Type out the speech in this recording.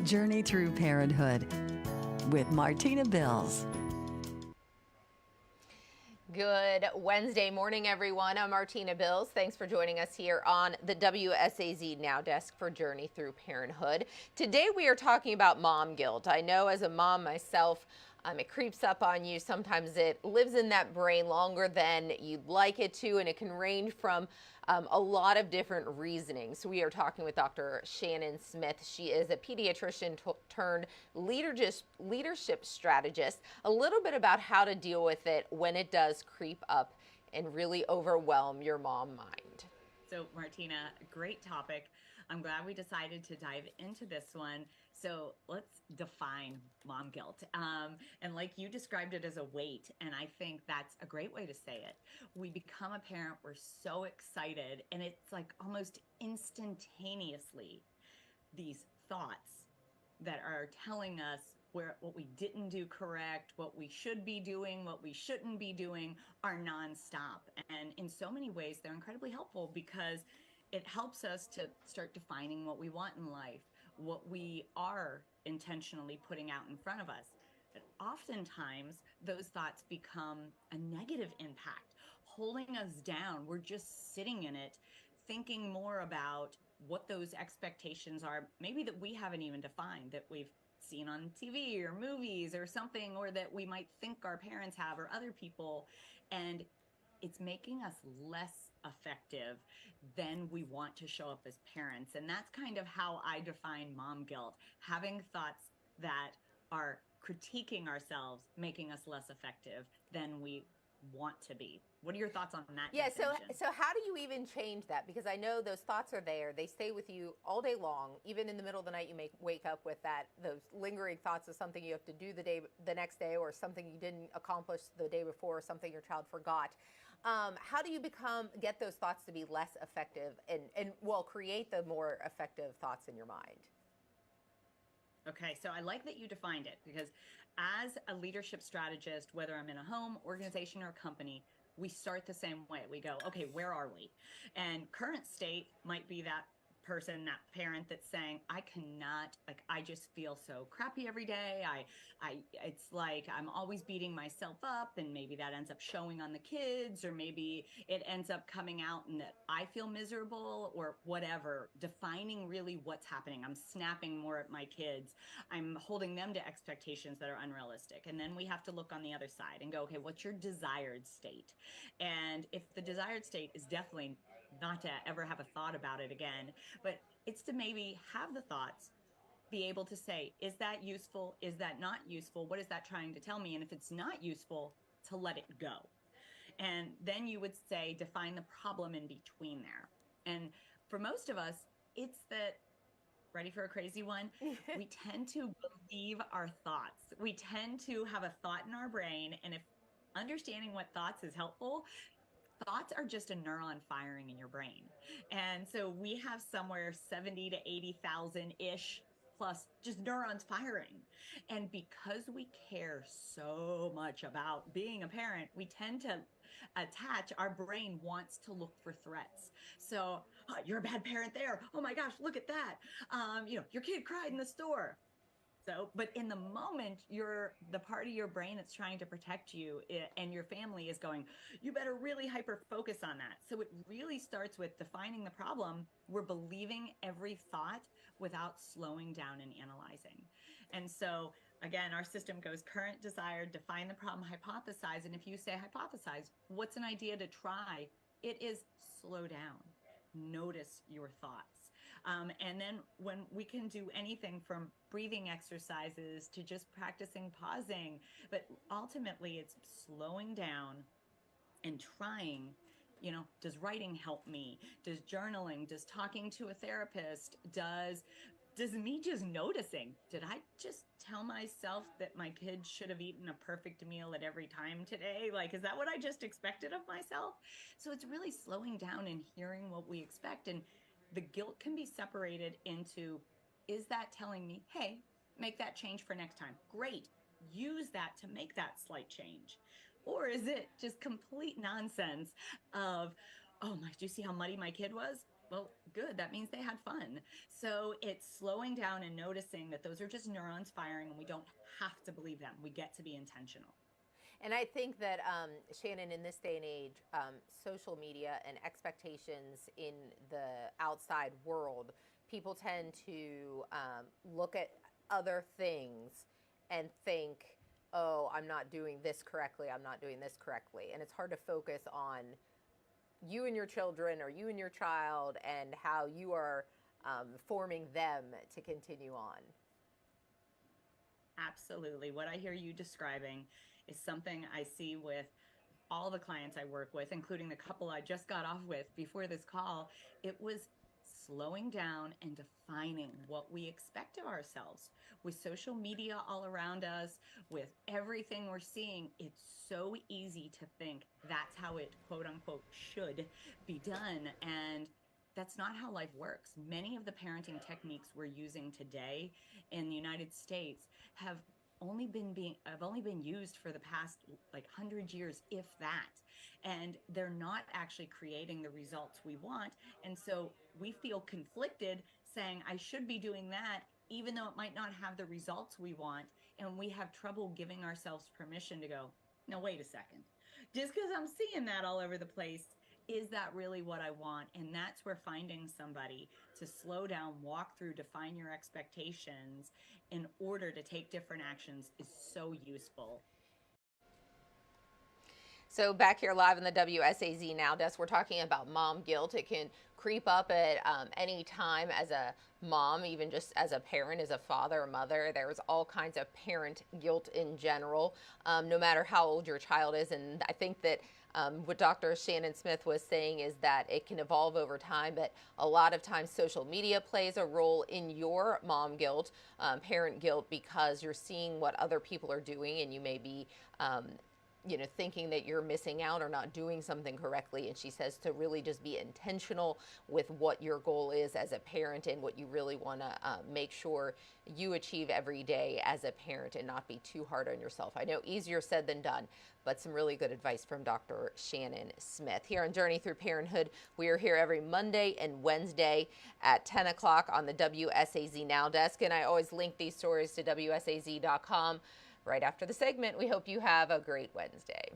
Journey Through Parenthood with Martina Bills. Good Wednesday morning, everyone. I'm Martina Bills. Thanks for joining us here on the WSAZ Now Desk for Journey Through Parenthood. Today we are talking about mom guilt. I know as a mom myself, it creeps up on you. Sometimes it lives in that brain longer than you'd like it to, and it can range from a lot of different reasonings. We are talking with Dr. Shannon Smith. She is a pediatrician turned leadership strategist. A little bit about how to deal with it when it does creep up and really overwhelm your mom mind. So Martina, great topic. I'm glad we decided to dive into this one. So let's define mom guilt. And like you described it as a weight, and I think that's a great way to say it. We become a parent, we're so excited, and it's like almost instantaneously these thoughts that are telling us what we didn't do correct, what we should be doing, what we shouldn't be doing are nonstop. And in so many ways, they're incredibly helpful because it helps us to start defining what we want in life, what we are intentionally putting out in front of us. But oftentimes, those thoughts become a negative impact, holding us down. We're just sitting in it, thinking more about what those expectations are, maybe that we haven't even defined, that we've seen on TV or movies or something, or that we might think our parents have or other people. And it's making us less effective than we want to show up as parents. And that's kind of how I define mom guilt, having thoughts that are critiquing ourselves, making us less effective than we want to be. What are your thoughts on that? Yeah, so how do you even change that? Because I know those thoughts are there. They stay with you all day long. Even in the middle of the night, you may wake up with those lingering thoughts of something you have to do the next day, or something you didn't accomplish the day before, or something your child forgot. How do you get those thoughts to be less effective and create the more effective thoughts in your mind? Okay, so I like that you defined it, because as a leadership strategist, whether I'm in a home, organization, or company, we start the same way. We go, okay, where are we? And current state might be that person, that parent that's saying, I cannot, like, I just feel so crappy every day. It's like I'm always beating myself up, and maybe that ends up showing on the kids, or maybe it ends up coming out and that I feel miserable or whatever, defining really what's happening. I'm snapping more at my kids. I'm holding them to expectations that are unrealistic. And then we have to look on the other side and go, okay, what's your desired state? And if the desired state is definitely not to ever have a thought about it again, but it's to maybe have the thoughts, be able to say, is that useful? Is that not useful? What is that trying to tell me? And if it's not useful, to let it go. And then you would say, define the problem in between there. And for most of us, it's that, ready for a crazy one? We tend to believe our thoughts. We tend to have a thought in our brain. And if understanding what thoughts is helpful, thoughts are just a neuron firing in your brain. And so we have somewhere 70 to 80,000 ish plus just neurons firing. And because we care so much about being a parent, we tend to attach, our brain wants to look for threats. So, oh, you're a bad parent there. Oh my gosh, look at that. Your kid cried in the store. So, but in the moment, the part of your brain that's trying to protect you and your family is going, you better really hyper focus on that. So it really starts with defining the problem. We're believing every thought without slowing down and analyzing. And so again, our system goes current, desired, define the problem, hypothesize. And if you say hypothesize, what's an idea to try? It is slow down. Notice your thoughts. And then when we can do anything from breathing exercises to just practicing pausing, but ultimately it's slowing down and trying, does writing help me? Does journaling, does talking to a therapist, does me just noticing, did I just tell myself that my kid should have eaten a perfect meal at every time today? Like, is that what I just expected of myself? So it's really slowing down and hearing what we expect. And the guilt can be separated into, is that telling me, hey, make that change for next time? Great. Use that to make that slight change. Or is it just complete nonsense of, oh my, do you see how muddy my kid was? Well, good. That means they had fun. So it's slowing down and noticing that those are just neurons firing and we don't have to believe them. We get to be intentional. And I think that, Shannon, in this day and age, social media and expectations in the outside world, people tend to look at other things and think, oh, I'm not doing this correctly, I'm not doing this correctly. And it's hard to focus on you and your children or you and your child and how you are forming them to continue on. Absolutely. What I hear you describing is something I see with all the clients I work with, including the couple I just got off with before this call. It was slowing down and defining what we expect of ourselves. With social media all around us, with everything we're seeing, it's so easy to think that's how it, quote unquote, should be done. And that's not how life works. Many of the parenting techniques we're using today in the United States have only been used for the past like 100 years, if that. And they're not actually creating the results we want. And so we feel conflicted saying, I should be doing that, even though it might not have the results we want. And we have trouble giving ourselves permission to go, no, wait a second. Just because I'm seeing that all over the place, is that really what I want? And that's where finding somebody to slow down, walk through, define your expectations in order to take different actions is so useful. So back here live in the WSAZ Now Desk, we're talking about mom guilt. It can creep up at any time as a mom, even just as a parent, as a father or mother. There's all kinds of parent guilt in general, no matter how old your child is. And I think that what Dr. Shannon Smith was saying is that it can evolve over time, but a lot of times social media plays a role in your mom guilt, parent guilt, because you're seeing what other people are doing and you may be thinking that you're missing out or not doing something correctly. And she says to really just be intentional with what your goal is as a parent and what you really want to make sure you achieve every day as a parent and not be too hard on yourself. I know easier said than done, but some really good advice from Dr. Shannon Smith. Here on Journey Through Parenthood, we are here every Monday and Wednesday at 10 o'clock on the WSAZ Now Desk. And I always link these stories to WSAZ.com. Right after the segment. We hope you have a great Wednesday.